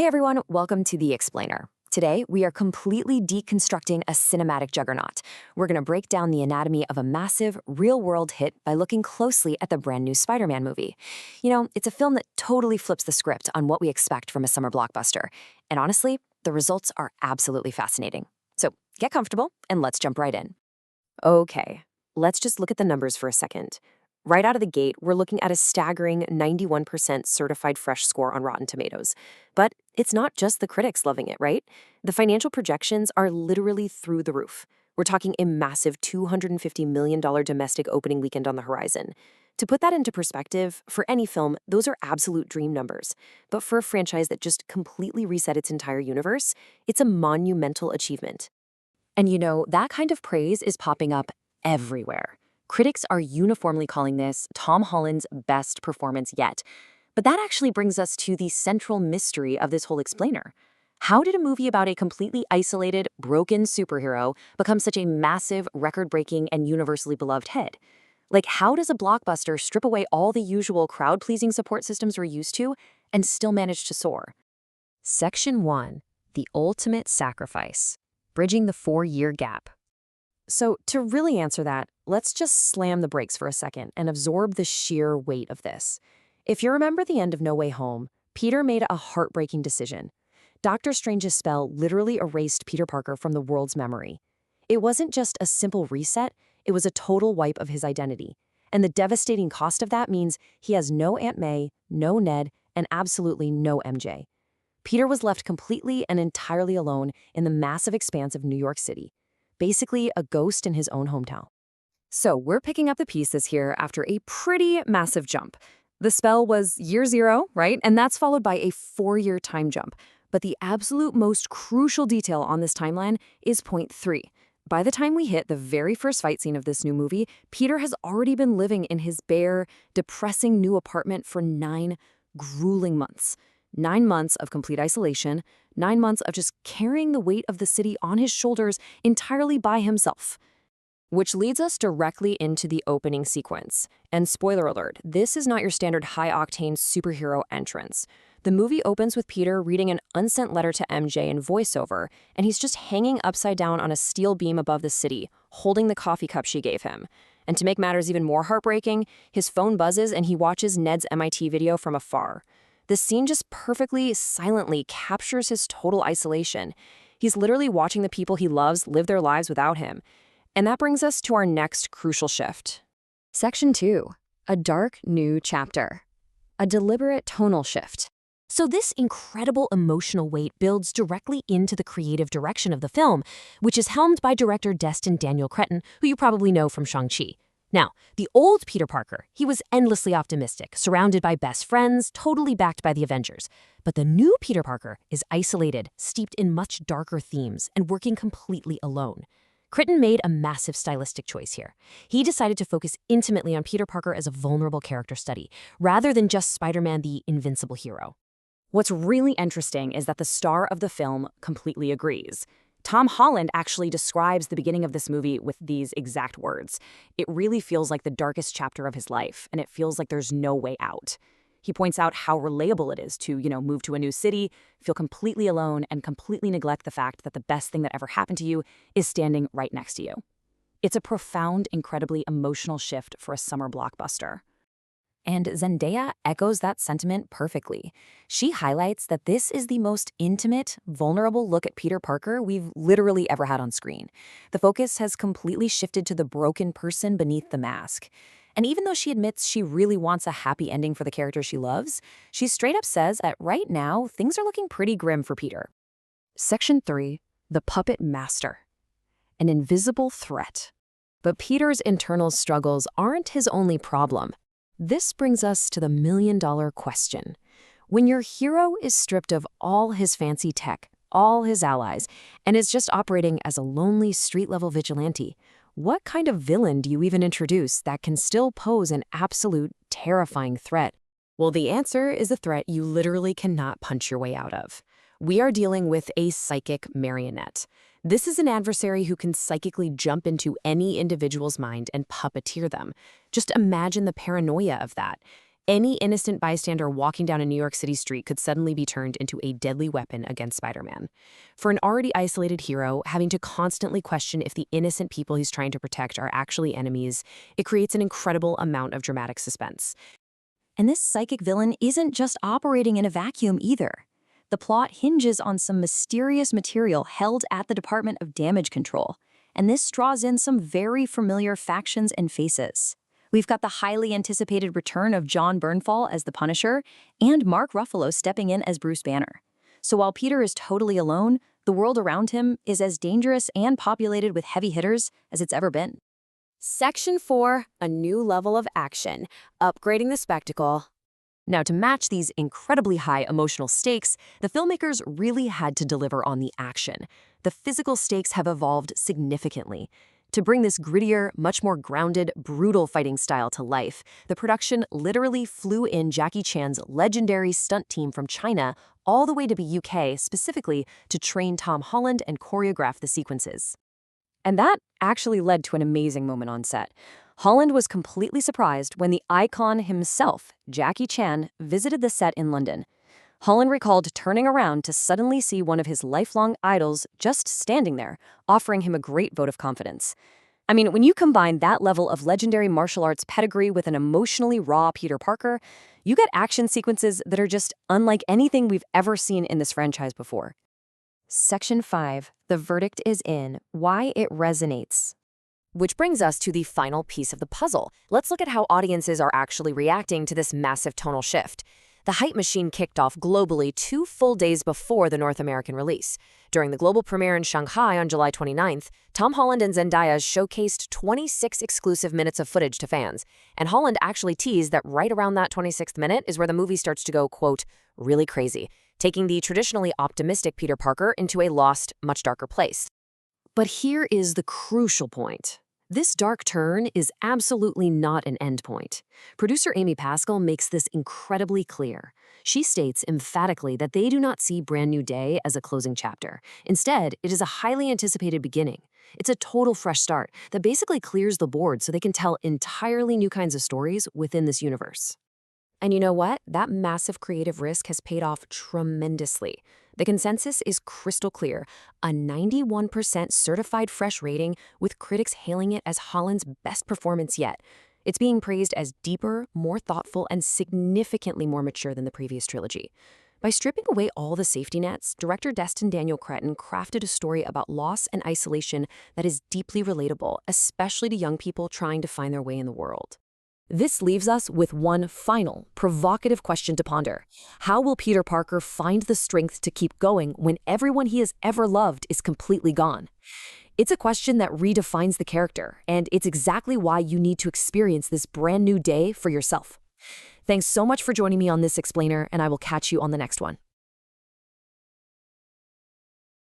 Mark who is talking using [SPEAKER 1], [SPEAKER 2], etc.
[SPEAKER 1] Hey everyone, welcome to The Explainer. Today, we are completely deconstructing a cinematic juggernaut. We're going to break down the anatomy of a massive, real-world hit by looking closely at the brand new Spider-Man movie. You know, it's a film that totally flips the script on what we expect from a summer blockbuster. And honestly, the results are absolutely fascinating. So get comfortable and let's jump right in. Okay, let's just look at the numbers for a second. Right out of the gate, we're looking at a staggering 91% certified fresh score on Rotten Tomatoes. But it's not just the critics loving it, right? The financial projections are literally through the roof. We're talking a massive $250 million domestic opening weekend on the horizon. To put that into perspective, for any film, those are absolute dream numbers. But for a franchise that just completely reset its entire universe, it's a monumental achievement. And you know, that kind of praise is popping up everywhere. Critics are uniformly calling this Tom Holland's best performance yet. But that actually brings us to the central mystery of this whole explainer. How did a movie about a completely isolated, broken superhero become such a massive, record-breaking, and universally beloved hit? Like, how does a blockbuster strip away all the usual crowd-pleasing support systems we're used to and still manage to soar? Section 1. The Ultimate Sacrifice. Bridging the 4-year gap. So to really answer that, let's just slam the brakes for a second and absorb the sheer weight of this. If you remember the end of No Way Home, Peter made a heartbreaking decision. Doctor Strange's spell literally erased Peter Parker from the world's memory. It wasn't just a simple reset, it was a total wipe of his identity. And the devastating cost of that means he has no Aunt May, no Ned, and absolutely no MJ. Peter was left completely and entirely alone in the massive expanse of New York City. Basically a ghost in his own hometown. So we're picking up the pieces here after a pretty massive jump. The spell was year 0, right? And that's followed by a 4-year time jump. But the absolute most crucial detail on this timeline is point 3. By the time we hit the very first fight scene of this new movie, Peter has already been living in his bare, depressing new apartment for 9 grueling months. 9 months of complete isolation, 9 months of just carrying the weight of the city on his shoulders entirely by himself. Which leads us directly into the opening sequence. And spoiler alert, this is not your standard high-octane superhero entrance. The movie opens with Peter reading an unsent letter to MJ in voiceover, and he's just hanging upside down on a steel beam above the city, holding the coffee cup she gave him. And to make matters even more heartbreaking, his phone buzzes and he watches Ned's MIT video from afar. This scene just perfectly, silently captures his total isolation. He's literally watching the people he loves live their lives without him. And that brings us to our next crucial shift. Section 2. A dark new chapter. A deliberate tonal shift. So this incredible emotional weight builds directly into the creative direction of the film, which is helmed by director Destin Daniel Cretton, who you probably know from Shang-Chi. Now, the old Peter Parker, he was endlessly optimistic, surrounded by best friends, totally backed by the Avengers. But the new Peter Parker is isolated, steeped in much darker themes, and working completely alone. Cretton made a massive stylistic choice here. He decided to focus intimately on Peter Parker as a vulnerable character study, rather than just Spider-Man the invincible hero. What's really interesting is that the star of the film completely agrees. Tom Holland actually describes the beginning of this movie with these exact words. It really feels like the darkest chapter of his life, and it feels like there's no way out. He points out how relatable it is to, move to a new city, feel completely alone, and completely neglect the fact that the best thing that ever happened to you is standing right next to you. It's a profound, incredibly emotional shift for a summer blockbuster. And Zendaya echoes that sentiment perfectly. She highlights that this is the most intimate, vulnerable look at Peter Parker we've literally ever had on screen. The focus has completely shifted to the broken person beneath the mask. And even though she admits she really wants a happy ending for the character she loves, she straight up says that right now, things are looking pretty grim for Peter. Section 3. The Puppet Master. An invisible threat. But Peter's internal struggles aren't his only problem. This brings us to the million-dollar question. When your hero is stripped of all his fancy tech, all his allies, and is just operating as a lonely street-level vigilante, what kind of villain do you even introduce that can still pose an absolute terrifying threat? Well, the answer is a threat you literally cannot punch your way out of. We are dealing with a psychic marionette. This is an adversary who can psychically jump into any individual's mind and puppeteer them. Just imagine the paranoia of that. Any innocent bystander walking down a New York City street could suddenly be turned into a deadly weapon against Spider-Man. For an already isolated hero, having to constantly question if the innocent people he's trying to protect are actually enemies, it creates an incredible amount of dramatic suspense.
[SPEAKER 2] And this psychic villain isn't just operating in a vacuum either. The plot hinges on some mysterious material held at the Department of Damage Control, and this draws in some very familiar factions and faces. We've got the highly anticipated return of Jon Bernthal as the Punisher, and Mark Ruffalo stepping in as Bruce Banner. So while Peter is totally alone, the world around him is as dangerous and populated with heavy hitters as it's ever been.
[SPEAKER 1] Section 4, a new level of action, upgrading the spectacle. Now, to match these incredibly high emotional stakes, the filmmakers really had to deliver on the action. The physical stakes have evolved significantly. To bring this grittier, much more grounded, brutal fighting style to life, the production literally flew in Jackie Chan's legendary stunt team from China all the way to the UK specifically to train Tom Holland and choreograph the sequences. And that actually led to an amazing moment on set. Holland was completely surprised when the icon himself, Jackie Chan, visited the set in London. Holland recalled turning around to suddenly see one of his lifelong idols just standing there, offering him a great vote of confidence. I mean, when you combine that level of legendary martial arts pedigree with an emotionally raw Peter Parker, you get action sequences that are just unlike anything we've ever seen in this franchise before. Section 5, the verdict is in, why it resonates. Which brings us to the final piece of the puzzle. Let's look at how audiences are actually reacting to this massive tonal shift. The hype machine kicked off globally 2 full days before the North American release. During the global premiere in Shanghai on July 29th, Tom Holland and Zendaya showcased 26 exclusive minutes of footage to fans. And Holland actually teased that right around that 26th minute is where the movie starts to go, quote, really crazy, taking the traditionally optimistic Peter Parker into a lost, much darker place. But here is the crucial point. This dark turn is absolutely not an endpoint. Producer Amy Pascal makes this incredibly clear. She states emphatically that they do not see Brand New Day as a closing chapter. Instead, it is a highly anticipated beginning. It's a total fresh start that basically clears the board so they can tell entirely new kinds of stories within this universe. And you know what? That massive creative risk has paid off tremendously. The consensus is crystal clear, a 91% certified fresh rating with critics hailing it as Holland's best performance yet. It's being praised as deeper, more thoughtful, and significantly more mature than the previous trilogy. By stripping away all the safety nets, director Destin Daniel Cretton crafted a story about loss and isolation that is deeply relatable, especially to young people trying to find their way in the world. This leaves us with one final, provocative question to ponder. How will Peter Parker find the strength to keep going when everyone he has ever loved is completely gone? It's a question that redefines the character, and it's exactly why you need to experience this brand new day for yourself. Thanks so much for joining me on this explainer, and I will catch you on the next one.